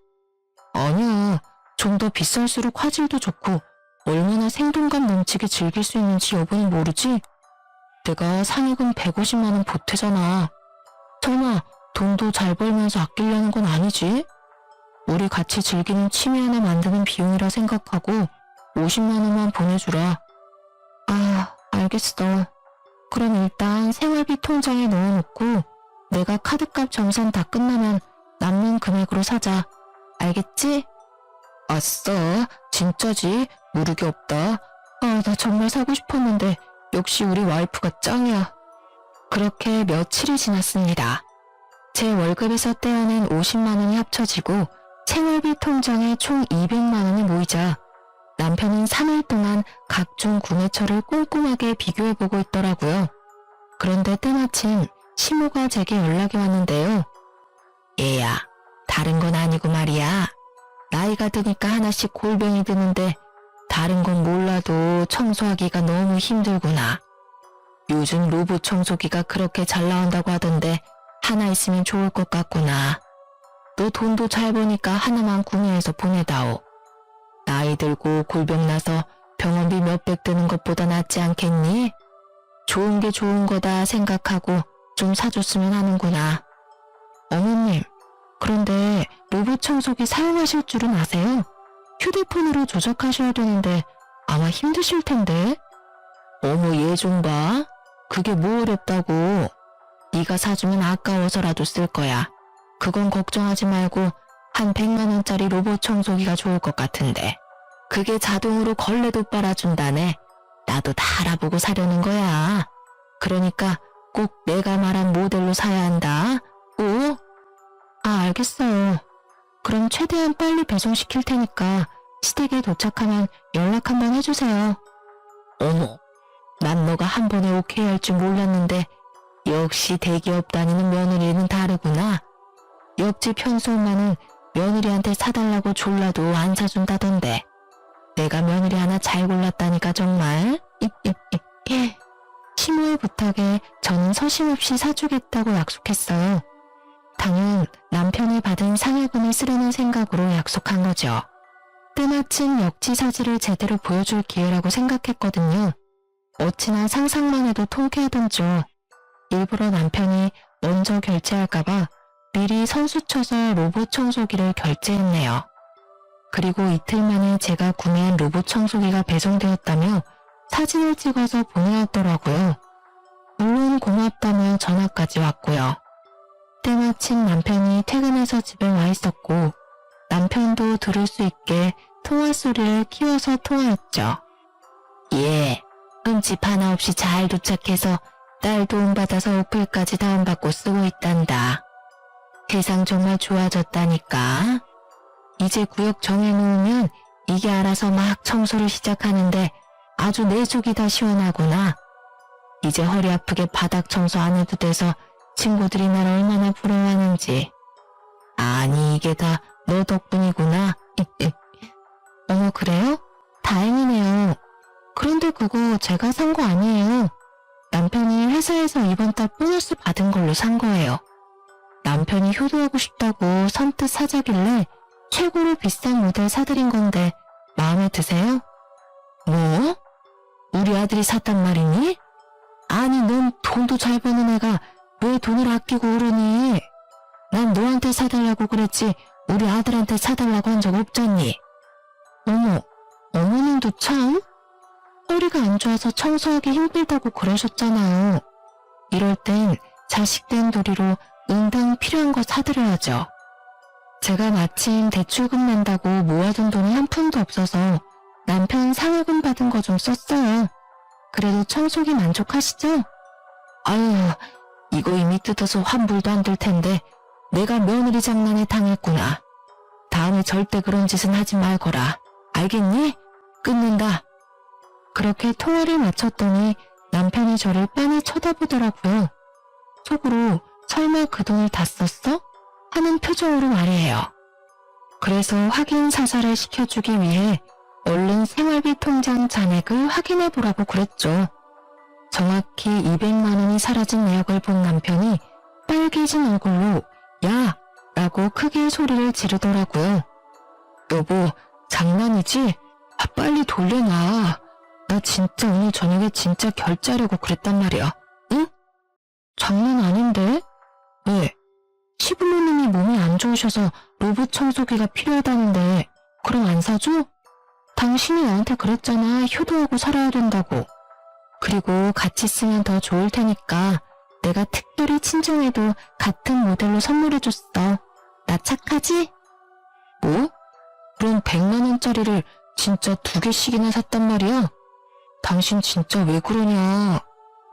Speaker 1: 아니야. 좀 더 비쌀수록 화질도 좋고 얼마나 생동감 넘치게 즐길 수 있는지 여보는 모르지? 내가 상여금 150만 원 보태잖아. 설마 돈도 잘 벌면서 아끼려는 건 아니지? 우리 같이 즐기는 취미 하나 만드는 비용이라 생각하고 50만 원만 보내주라. 아, 알겠어. 그럼 일단 생활비 통장에 넣어놓고 내가 카드값 정산 다 끝나면 남는 금액으로 사자. 알겠지? 아싸, 진짜지? 무르기 없다. 아, 나 정말 사고 싶었는데 역시 우리 와이프가 짱이야. 그렇게 며칠이 지났습니다. 제 월급에서 떼어낸 50만 원이 합쳐지고 생활비 통장에 총 200만 원이 모이자 남편은 3일 동안 각종 구매처를 꼼꼼하게 비교해보고 있더라고요. 그런데 때마침 시모가 제게 연락이 왔는데요. 얘야, 다른 건 아니고 말이야. 나이가 드니까 하나씩 골병이 드는데 다른 건 몰라도 청소하기가 너무 힘들구나. 요즘 로봇 청소기가 그렇게 잘 나온다고 하던데 하나 있으면 좋을 것 같구나. 너 돈도 잘 버니까 하나만 구매해서 보내다오. 나이 들고 골병 나서 병원비 몇백 드는 것보다 낫지 않겠니? 좋은 게 좋은 거다 생각하고 좀 사줬으면 하는구나. 어머님, 그런데 로봇 청소기 사용하실 줄은 아세요? 휴대폰으로 조작하셔야 되는데 아마 힘드실 텐데. 어머, 얘 좀 봐. 그게 뭐 어렵다고. 네가 사주면 아까워서라도 쓸 거야. 그건 걱정하지 말고 한 100만 원짜리 로봇 청소기가 좋을 것 같은데. 그게 자동으로 걸레도 빨아준다네. 나도 다 알아보고 사려는 거야. 그러니까 꼭 내가 말한 모델로 사야 한다. 오? 아, 알겠어요. 그럼 최대한 빨리 배송시킬 테니까 시댁에 도착하면 연락 한번 해주세요. 어머, 난 너가 한 번에 오케이 할 줄 몰랐는데 역시 대기업 다니는 며느리는 다르구나. 옆집 현수 엄마는 며느리한테 사달라고 졸라도 안 사준다던데. 내가 며느리 하나 잘 골랐다니까 정말. 시모의 부탁에 저는 서심없이 사주겠다고 약속했어요. 당연 남편이 받은 상여금을 쓰려는 생각으로 약속한 거죠. 때마침 역지사지를 제대로 보여줄 기회라고 생각했거든요. 어찌나 상상만 해도 통쾌하던 줄. 일부러 남편이 먼저 결제할까봐 미리 선수 쳐서 로봇 청소기를 결제했네요. 그리고 이틀 만에 제가 구매한 로봇 청소기가 배송되었다며 사진을 찍어서 보내왔더라고요. 물론 고맙다며 전화까지 왔고요. 때마침 남편이 퇴근해서 집에 와 있었고 남편도 들을 수 있게 통화 소리를 키워서 통화했죠. 예, 흠집 하나 없이 잘 도착해서 딸 도움받아서 어플까지 다운받고 쓰고 있단다. 세상 정말 좋아졌다니까. 이제 구역 정해놓으면 이게 알아서 막 청소를 시작하는데 아주 내 속이 다 시원하구나. 이제 허리 아프게 바닥 청소 안 해도 돼서 친구들이 날 얼마나 부러워하는지. 아니, 이게 다 너 덕분이구나. 어머, 그래요? 다행이네요. 그런데 그거 제가 산 거 아니에요. 남편이 회사에서 이번 달 보너스 받은 걸로 산 거예요. 남편이 효도하고 싶다고 선뜻 사자길래 최고로 비싼 모델 사드린 건데 마음에 드세요? 뭐? 우리 아들이 샀단 말이니? 아니, 넌 돈도 잘 버는 애가 왜 돈을 아끼고 그러니? 난 너한테 사달라고 그랬지 우리 아들한테 사달라고 한 적 없잖니. 어머, 어머님도 참? 허리가 안 좋아서 청소하기 힘들다고 그러셨잖아요. 이럴 땐 자식 된 도리로 응당 필요한 거 사드려야죠. 제가 마침 대출금 낸다고 모아둔 돈이 한 푼도 없어서 남편 상여금 받은 거 좀 썼어요. 그래도 청소기 만족하시죠? 아유, 이거 이미 뜯어서 환불도 안 될 텐데 내가 며느리 장난에 당했구나. 다음에 절대 그런 짓은 하지 말거라. 알겠니? 끊는다. 그렇게 통화를 마쳤더니 남편이 저를 빤히 쳐다보더라고요. 속으로 설마 그 돈을 다 썼어? 하는 표정으로 말이에요. 그래서 확인 사살을 시켜주기 위해 얼른 생활비 통장 잔액을 확인해 보라고 그랬죠. 정확히 200만 원이 사라진 내역을 본 남편이 빨개진 얼굴로 야! 라고 크게 소리를 지르더라고요. 여보, 장난이지? 아, 빨리 돌려놔. 나 진짜 오늘 저녁에 진짜 결제하려고 그랬단 말이야. 응? 장난 아닌데? 왜? 시부모님이 몸이 안 좋으셔서 로봇 청소기가 필요하다는데 그럼 안 사줘? 당신이 나한테 그랬잖아. 효도하고 살아야 된다고. 그리고 같이 쓰면 더 좋을 테니까 내가 특별히 친정에도 같은 모델로 선물해줬어. 나 착하지? 뭐? 그럼 100만 원짜리를 진짜 2개씩이나 샀단 말이야? 당신 진짜 왜 그러냐?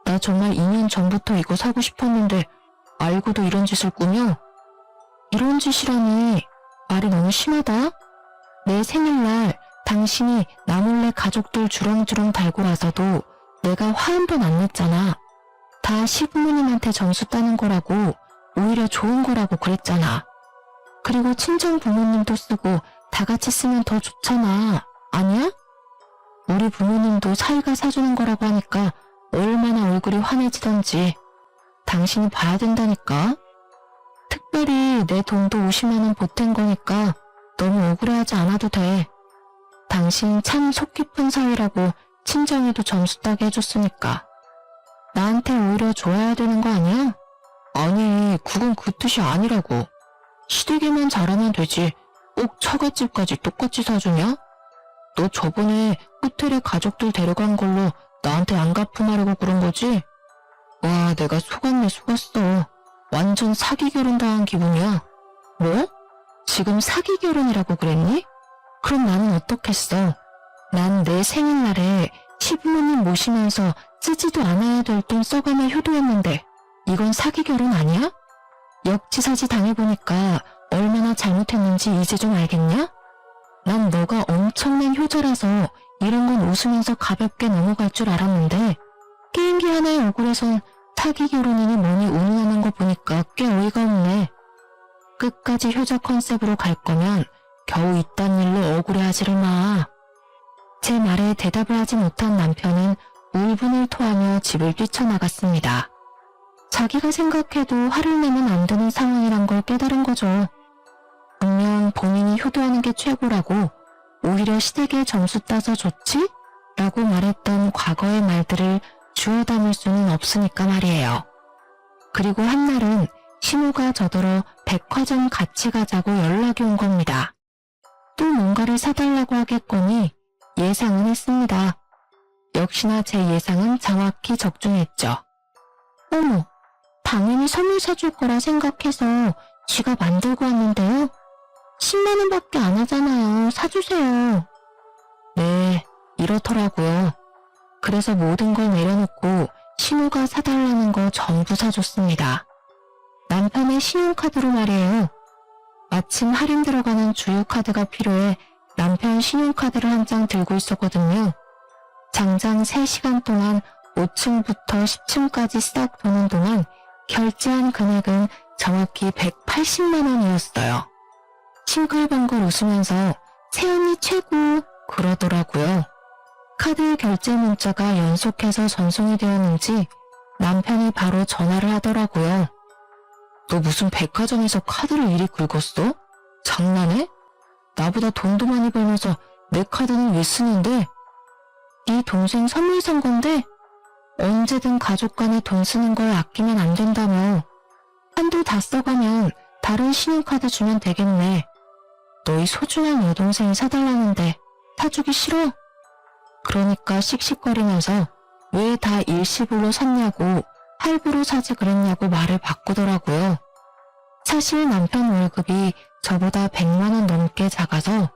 Speaker 1: 나 정말 2년 전부터 이거 사고 싶었는데 알고도 이런 짓을 꾸며? 이런 짓이라니 말이 너무 심하다? 내 생일날 당신이 나 몰래 가족들 주렁주렁 달고 나서도 내가 화 한 번 안 냈잖아. 다 시부모님한테 점수 따는 거라고, 오히려 좋은 거라고 그랬잖아. 그리고 친정 부모님도 쓰고 다 같이 쓰면 더 좋잖아. 아니야? 우리 부모님도 사위가 사주는 거라고 하니까 얼마나 얼굴이 환해지던지 당신이 봐야 된다니까. 특별히 내 돈도 50만 원 보탠 거니까 너무 억울해하지 않아도 돼. 당신 참 속 깊은 사위라고 친정에도 점수 따게 해줬으니까. 나한테 오히려 좋아야 되는 거 아니야? 아니, 그건 그 뜻이 아니라고. 시댁에만 잘하면 되지. 꼭 처갓집까지 똑같이 사주냐? 너 저번에 호텔에 가족들 데려간 걸로 나한테 안 갚음하려고 그런 거지? 와, 내가 속았네, 속았어. 완전 사기 결혼 당한 기분이야. 뭐? 지금 사기 결혼이라고 그랬니? 그럼 나는 어떻겠어? 난 내 생일날에 시부모님 모시면서 쓰지도 않아야 될 돈 써가며 효도했는데 이건 사기 결혼 아니야? 역지사지 당해보니까 얼마나 잘못했는지 이제 좀 알겠냐? 난 너가 엄청난 효자라서 이런 건 웃으면서 가볍게 넘어갈 줄 알았는데 게임기 하나에 억울해서 사기 결혼이니 뭐니 운운하는 거 보니까 꽤 어이가 없네. 끝까지 효자 컨셉으로 갈 거면 겨우 이딴 일로 억울해하지를 마. 제 말에 대답을 하지 못한 남편은 울분을 토하며 집을 뛰쳐나갔습니다. 자기가 생각해도 화를 내면 안 되는 상황이란 걸 깨달은 거죠. 분명 본인이 효도하는 게 최고라고 오히려 시댁에 점수 따서 좋지? 라고 말했던 과거의 말들을 주워 담을 수는 없으니까 말이에요. 그리고 한날은 신우가 저더러 백화점 같이 가자고 연락이 온 겁니다. 또 뭔가를 사달라고 하겠거니 예상은 했습니다. 역시나 제 예상은 정확히 적중했죠. 어머, 당연히 선물 사줄 거라 생각해서 쥐가 만들고 왔는데요. 10만 원밖에 안 하잖아요. 사주세요. 네, 이렇더라고요. 그래서 모든 걸 내려놓고 신우가 사달라는 거 전부 사줬습니다. 남편의 신용카드로 말이에요. 마침 할인 들어가는 주유카드가 필요해 남편 신용카드를 한 장 들고 있었거든요. 장장 3시간 동안 5층부터 10층까지 싹 도는 동안 결제한 금액은 정확히 180만 원이었어요. 싱글벙글 웃으면서 새언니 최고 그러더라고요. 카드 결제 문자가 연속해서 전송이 되었는지 남편이 바로 전화를 하더라고요. 너 무슨 백화점에서 카드를 이리 긁었어? 장난해? 나보다 돈도 많이 벌면서 내 카드는 왜 쓰는데? 네 동생 선물 산 건데 언제든 가족 간에 돈 쓰는 걸 아끼면 안 된다며. 한도 다 써가면 다른 신용카드 주면 되겠네. 너희 소중한 여동생이 사달라는데 사주기 싫어? 그러니까 씩씩거리면서 왜 다 일시불로 샀냐고 할부로 사지 그랬냐고 말을 바꾸더라고요. 사실 남편 월급이 저보다 100만 원 넘게 작아서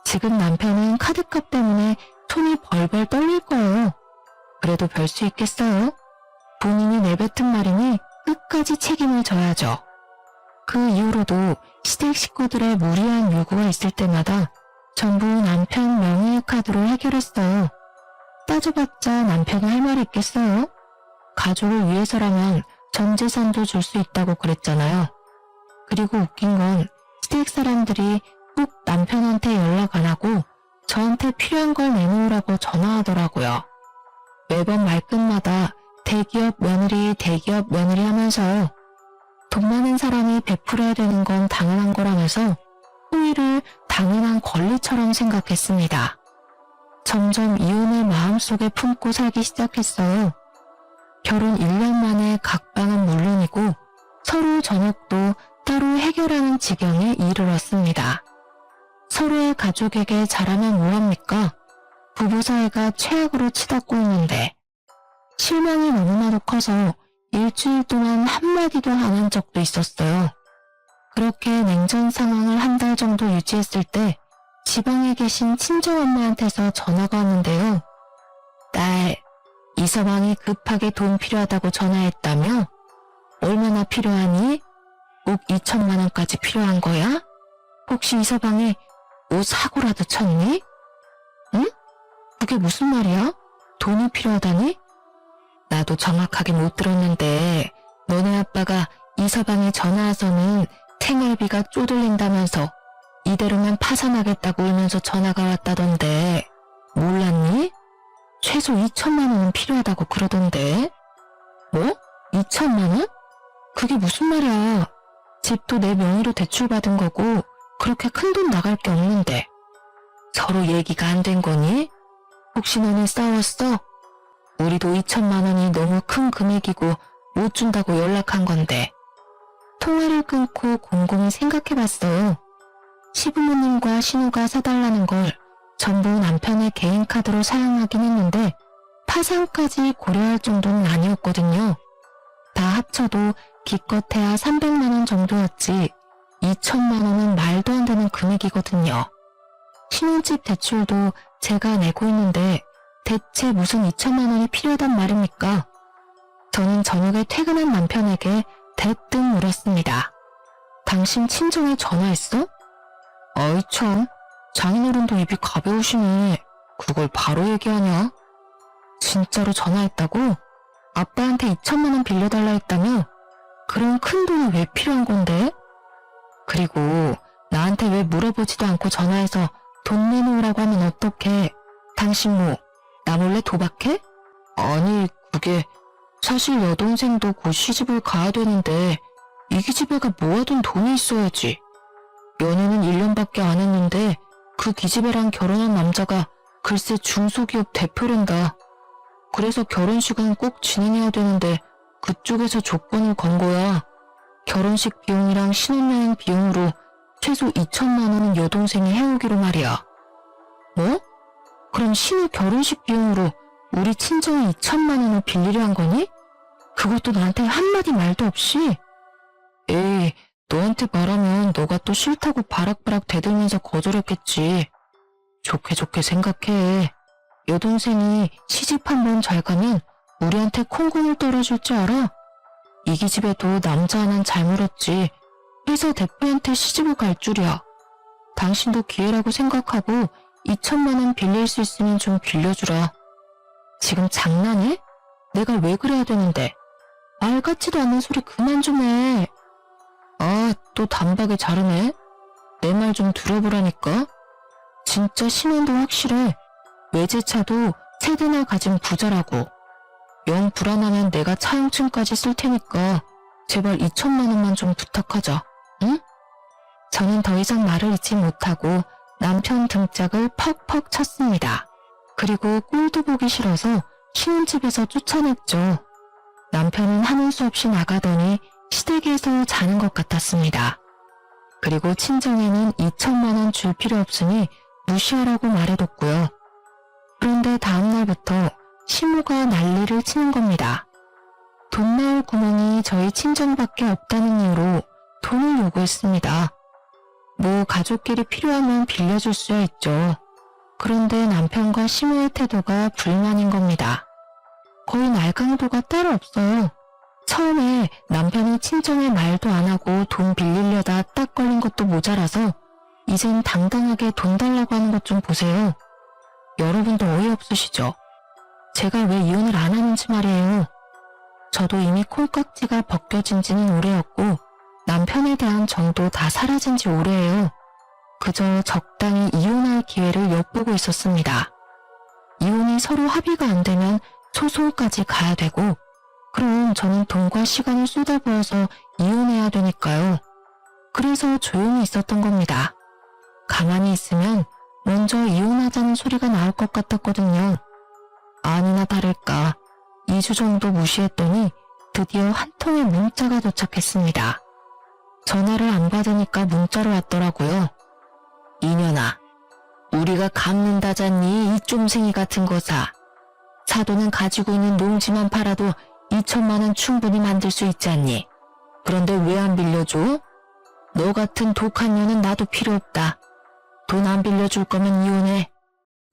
Speaker 1: 지금 남편은 카드값 때문에 손이 벌벌 떨릴 거예요. 그래도 별 수 있겠어요? 본인이 내뱉은 말이니 끝까지 책임을 져야죠. 그 이후로도 시댁 식구들의 무리한 요구가 있을 때마다 전부 남편 명의의 카드로 해결했어요. 따져봤자 남편이 할 말이 있겠어요? 가족을 위해서라면 전 재산도 줄 수 있다고 그랬잖아요. 그리고 웃긴 건 시댁 사람들이 꼭 남편한테 연락 안 하고 저한테 필요한 걸 내놓으라고 전화하더라고요. 매번 말끝마다 대기업 며느리 하면서요. 돈 많은 사람이 베풀어야 되는 건 당연한 거라면서 호의를 당연한 권리처럼 생각했습니다. 점점 이혼을 마음속에 품고 살기 시작했어요. 결혼 1년 만에 각방은 물론이고 서로 저녁도 따로 해결하는 지경에 이르렀습니다. 서로의 가족에게 잘하면 뭐합니까? 부부 사이가 최악으로 치닫고 있는데 실망이 너무나도 커서 일주일 동안 한마디도 안 한 적도 있었어요. 그렇게 냉전 상황을 한 달 정도 유지했을 때 지방에 계신 친정엄마한테서 전화가 왔는데요. 딸, 이서방이 급하게 돈 필요하다고 전화했다며? 얼마나 필요하니? 꼭 2천만 원까지 필요한 거야? 혹시 이서방이 옷 사고라도 쳤니? 응? 그게 무슨 말이야? 돈이 필요하다니? 나도 정확하게 못 들었는데 너네 아빠가 이서방이 전화와서는 생활비가 쪼들린다면서 이대로만 파산하겠다고 울면서 전화가 왔다던데 몰랐니? 최소 2천만 원은 필요하다고 그러던데. 뭐? 2천만 원? 그게 무슨 말이야. 집도 내 명의로 대출받은 거고 그렇게 큰돈 나갈 게 없는데. 서로 얘기가 안 된 거니? 혹시 너네 싸웠어? 우리도 2천만 원이 너무 큰 금액이고 못 준다고 연락한 건데. 통화를 끊고 곰곰이 생각해봤어요. 시부모님과 신우가 사달라는 걸 전부 남편의 개인 카드로 사용하긴 했는데 파산까지 고려할 정도는 아니었거든요. 다 합쳐도 기껏해야 300만 원 정도였지 2천만 원은 말도 안 되는 금액이거든요. 신혼집 대출도 제가 내고 있는데 대체 무슨 2천만 원이 필요하단 말입니까? 저는 저녁에 퇴근한 남편에게 대뜸 물었습니다. 당신 친정에 전화했어? 어이 참, 장인어른도 입이 가벼우시네. 그걸 바로 얘기하냐? 진짜로 전화했다고? 아빠한테 2천만 원 빌려달라 했다며? 그런 큰 돈이 왜 필요한 건데? 그리고 나한테 왜 물어보지도 않고 전화해서 돈 내놓으라고 하면 어떡해? 당신 뭐, 나 몰래 도박해? 아니, 그게 사실 여동생도 곧 시집을 가야 되는데 이 기집애가 모아둔 돈이 있어야지. 연애는 1년밖에 안 했는데 그 기집애랑 결혼한 남자가 글쎄 중소기업 대표란다. 그래서 결혼식은 꼭 진행해야 되는데 그쪽에서 조건을 건 거야. 결혼식 비용이랑 신혼여행 비용으로 최소 2천만 원은 여동생이 해오기로 말이야. 뭐? 그럼 신우 결혼식 비용으로 우리 친정이 2천만 원을 빌리려 한 거니? 그것도 나한테 한마디 말도 없이? 에이, 너한테 말하면 너가 또 싫다고 바락바락 대들면서 거절했겠지. 좋게 생각해. 여동생이 시집 한번 잘 가면 우리한테 콩고물 떨어질 줄 알아? 이 기집애도 남자 하나는 잘 물었지. 회사 대표한테 시집을 갈 줄이야. 당신도 기회라고 생각하고 2천만 원 빌릴 수 있으면 좀 빌려주라. 지금 장난해? 내가 왜 그래야 되는데? 말 같지도 않은 소리 그만 좀 해. 아, 또 단박에 자르네. 내 말 좀 들어보라니까. 진짜 신혼도 확실해. 외제차도 세대나 가진 부자라고. 영 불안하면 내가 차용증까지 쓸 테니까 제발 2천만 원만 좀 부탁하자. 응? 저는 더 이상 말을 잇지 못하고 남편 등짝을 퍽퍽 쳤습니다. 그리고 꼴도 보기 싫어서 신혼집에서 쫓아냈죠. 남편은 하는 수 없이 나가더니 시댁에서 자는 것 같았습니다. 그리고 친정에는 2천만 원 줄 필요 없으니 무시하라고 말해뒀고요. 그런데 다음날부터 시모가 난리를 치는 겁니다. 돈 나올 구멍이 저희 친정밖에 없다는 이유로 돈을 요구했습니다. 뭐 가족끼리 필요하면 빌려줄 수야 있죠. 그런데 남편과 시모의 태도가 불만인 겁니다. 거의 날강도가 따로 없어요. 처음에 남편이 친정에 말도 안 하고 돈 빌리려다 딱 걸린 것도 모자라서 이젠 당당하게 돈 달라고 하는 것 좀 보세요. 여러분도 어이없으시죠? 제가 왜 이혼을 안 하는지 말이에요. 저도 이미 콩깍지가 벗겨진 지는 오래였고 남편에 대한 정도 다 사라진 지 오래예요. 그저 적당히 이혼할 기회를 엿보고 있었습니다. 이혼이 서로 합의가 안 되면 소송까지 가야 되고 그럼 저는 돈과 시간을 쏟아부어서 이혼해야 되니까요. 그래서 조용히 있었던 겁니다. 가만히 있으면 먼저 이혼하자는 소리가 나올 것 같았거든요. 아니나 다를까 2주 정도 무시했더니 드디어 한 통의 문자가 도착했습니다. 전화를 안 받으니까 문자로 왔더라고요. 이년아, 우리가 갚는다잖니 이 쫌생이 같은 거사. 사돈은 가지고 있는 농지만 팔아도 2천만 원 충분히 만들 수 있지 않니? 그런데 왜 안 빌려줘? 너 같은 독한 년은 나도 필요 없다. 돈 안 빌려줄 거면 이혼해.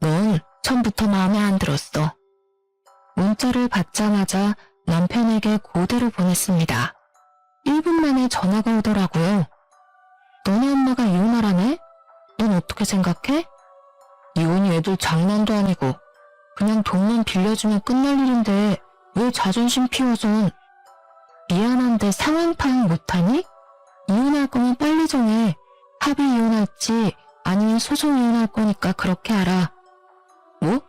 Speaker 1: 넌 처음부터 마음에 안 들었어. 문자를 받자마자 남편에게 그대로 보냈습니다. 1분 만에 전화가 오더라고요. 너네 엄마가 이혼하라네? 넌 어떻게 생각해? 이혼이 애들 장난도 아니고 그냥 돈만 빌려주면 끝날 일인데 왜 자존심 피워선. 미안한데 상황 파악 못하니? 이혼할 거면 빨리 정해. 합의 이혼할지 아니면 소송 이혼할 거니까 그렇게 알아. 뭐?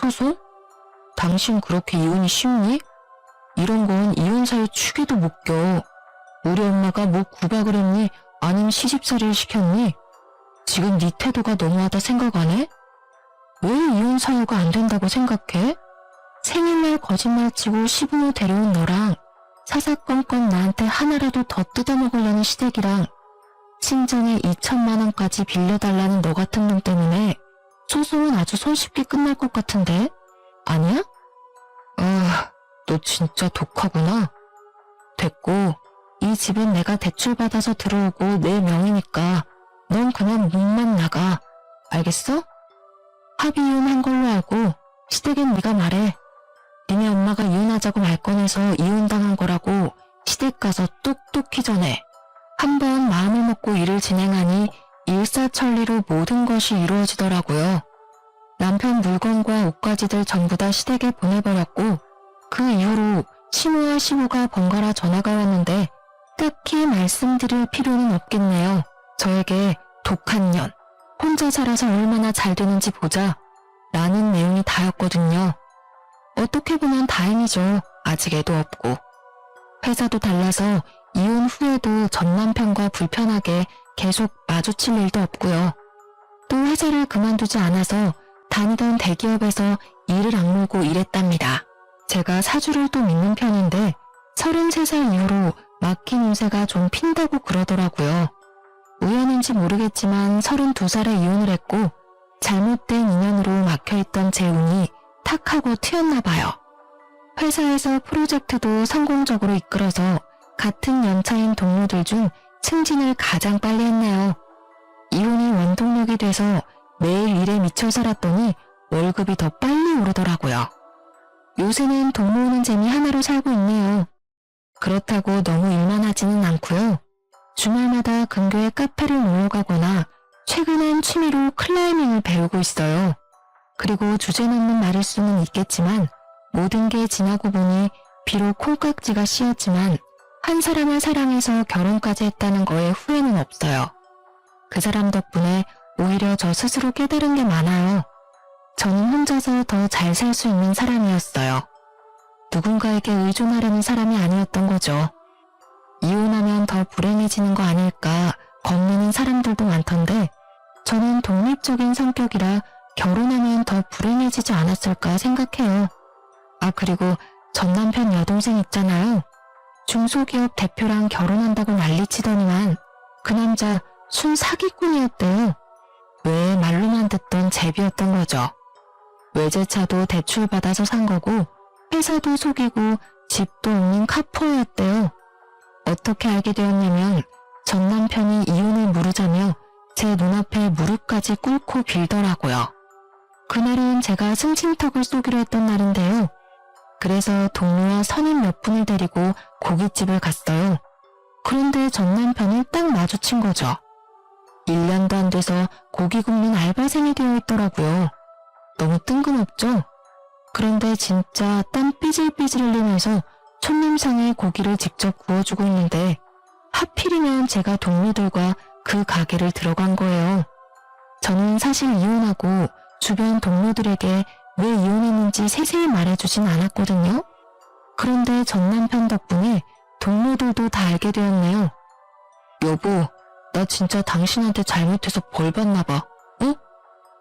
Speaker 1: 소송? 당신 그렇게 이혼이 쉽니? 이런 건 이혼 사유 축에도 못 껴. 우리 엄마가 뭐 구박을 했니? 아니면 시집살이를 시켰니? 지금 네 태도가 너무하다 생각 안 해? 왜 이혼 사유가 안 된다고 생각해? 생일날 거짓말 치고 시부모 데려온 너랑 사사건건 나한테 하나라도 더 뜯어먹으려는 시댁이랑 친정에 2천만 원까지 빌려달라는 너 같은 놈 때문에 소송은 아주 손쉽게 끝날 것 같은데? 아니야? 아, 너 진짜 독하구나. 됐고, 이 집은 내가 대출받아서 들어오고 내 명의니까 넌 그냥 문만 나가. 알겠어? 합의이혼한 걸로 알고 시댁엔 네가 말해. 니네 엄마가 이혼하자고 말 꺼내서 이혼당한 거라고 시댁 가서 똑똑히 전해. 한번 마음을 먹고 일을 진행하니 일사천리로 모든 것이 이루어지더라고요. 남편 물건과 옷가지들 전부 다 시댁에 보내버렸고 그 이후로 시모와 시부가 번갈아 전화가 왔는데 딱히 말씀드릴 필요는 없겠네요. 저에게 독한 년, 혼자 살아서 얼마나 잘 되는지 보자 라는 내용이 다였거든요. 어떻게 보면 다행이죠. 아직 애도 없고. 회사도 달라서 이혼 후에도 전 남편과 불편하게 계속 마주칠 일도 없고요. 또 회사를 그만두지 않아서 다니던 대기업에서 일을 악물고 일했답니다. 제가 사주를 또 믿는 편인데 33살 이후로 막힌 운세가 좀 핀다고 그러더라고요. 우연인지 모르겠지만 32살에 이혼을 했고 잘못된 인연으로 막혀있던 제 운이 탁 하고 튀었나 봐요. 회사에서 프로젝트도 성공적으로 이끌어서 같은 연차인 동료들 중 승진을 가장 빨리 했네요. 이혼이 원동력이 돼서 매일 일에 미쳐 살았더니 월급이 더 빨리 오르더라고요. 요새는 돈 모으는 재미 하나로 살고 있네요. 그렇다고 너무 일만 하지는 않고요. 주말마다 근교에 카페를 놀러 가거나 최근엔 취미로 클라이밍을 배우고 있어요. 그리고 주제넘는 말일 수는 있겠지만 모든 게 지나고 보니 비록 콩깍지가 씌었지만 한 사람을 사랑해서 결혼까지 했다는 거에 후회는 없어요. 그 사람 덕분에 오히려 저 스스로 깨달은 게 많아요. 저는 혼자서 더 잘 살 수 있는 사람이었어요. 누군가에게 의존하려는 사람이 아니었던 거죠. 이혼하면 더 불행해지는 거 아닐까 겁내는 사람들도 많던데 저는 독립적인 성격이라 결혼하면 더 불행해지지 않았을까 생각해요. 아, 그리고 전 남편 여동생 있잖아요. 중소기업 대표랑 결혼한다고 난리치더니만 그 남자 순 사기꾼이었대요. 왜 말로만 듣던 제비였던 거죠. 외제차도 대출받아서 산 거고 회사도 속이고 집도 없는 카포였대요. 어떻게 알게 되었냐면 전 남편이 이혼을 물으자며 제 눈앞에 무릎까지 꿇고 빌더라고요. 그날은 제가 승진턱을 쏘기로 했던 날인데요. 그래서 동료와 선임 몇 분을 데리고 고깃집을 갔어요. 그런데 전 남편이 딱 마주친 거죠. 1년도 안 돼서 고기 굽는 알바생이 되어 있더라고요. 너무 뜬금없죠? 그런데 진짜 땀 삐질삐질 흘리면서 손님상에 고기를 직접 구워주고 있는데 하필이면 제가 동료들과 그 가게를 들어간 거예요. 저는 사실 이혼하고 주변 동료들에게 왜 이혼했는지 세세히 말해주진 않았거든요. 그런데 전 남편 덕분에 동료들도 다 알게 되었네요. 여보, 나 진짜 당신한테 잘못해서 벌 받나 봐. 어?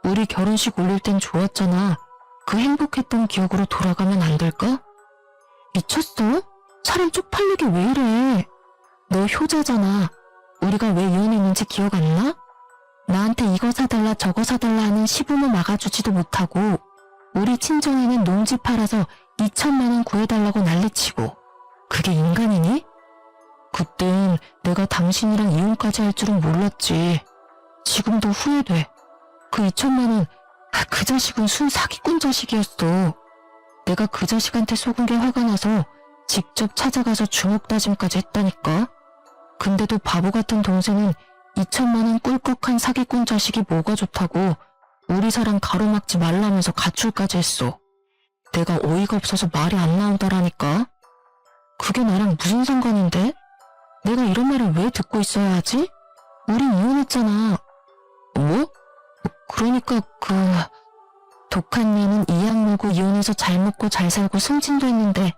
Speaker 1: 우리 결혼식 올릴 땐 좋았잖아. 그 행복했던 기억으로 돌아가면 안 될까? 미쳤어? 사람 쪽팔리게 왜 이래? 너 효자잖아. 우리가 왜 이혼했는지 기억 안 나? 나한테 이거 사달라 저거 사달라 하는 시부모 막아주지도 못하고 우리 친정에는 농지 팔아서 2천만 원 구해달라고 난리치고 그게 인간이니? 그땐 내가 당신이랑 이혼까지 할 줄은 몰랐지. 지금도 후회돼. 그 2천만 원, 그 자식은 순 사기꾼 자식이었어. 내가 그 자식한테 속은 게 화가 나서 직접 찾아가서 주먹 다짐까지 했다니까. 근데도 바보 같은 동생은 2천만 원 꿀꺽한 사기꾼 자식이 뭐가 좋다고 우리 사랑 가로막지 말라면서 가출까지 했어. 내가 어이가 없어서 말이 안 나오더라니까. 그게 나랑 무슨 상관인데? 내가 이런 말을 왜 듣고 있어야 하지? 우린 이혼했잖아. 뭐? 그러니까 독한 년은 이악 물고 이혼해서 잘 먹고 잘 살고 승진도 했는데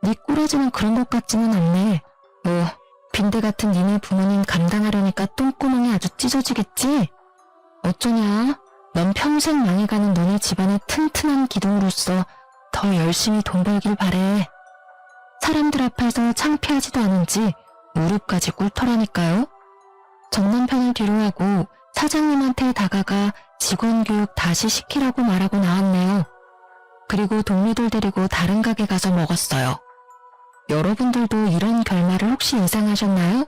Speaker 1: 네 꼬라지는 그런 것 같지는 않네. 뭐 빈대 같은 니네 부모님 감당하려니까 똥구멍이 아주 찢어지겠지? 어쩌냐? 넌 평생 망해가는 너네 집안의 튼튼한 기둥으로서 더 열심히 돈 벌길 바래. 사람들 앞에서 창피하지도 않은지 무릎까지 꿇더라니까요. 전 남편을 뒤로하고 사장님한테 다가가 직원 교육 다시 시키라고 말하고 나왔네요. 그리고 동료들 데리고 다른 가게 가서 먹었어요. 여러분들도 이런 결말을 혹시 예상하셨나요?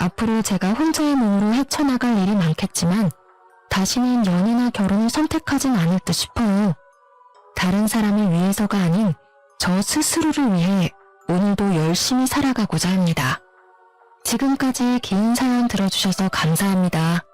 Speaker 1: 앞으로 제가 혼자의 몸으로 헤쳐나갈 일이 많겠지만 다시는 연애나 결혼을 선택하진 않을 듯 싶어요. 다른 사람을 위해서가 아닌 저 스스로를 위해 오늘도 열심히 살아가고자 합니다. 지금까지 긴 사연 들어주셔서 감사합니다.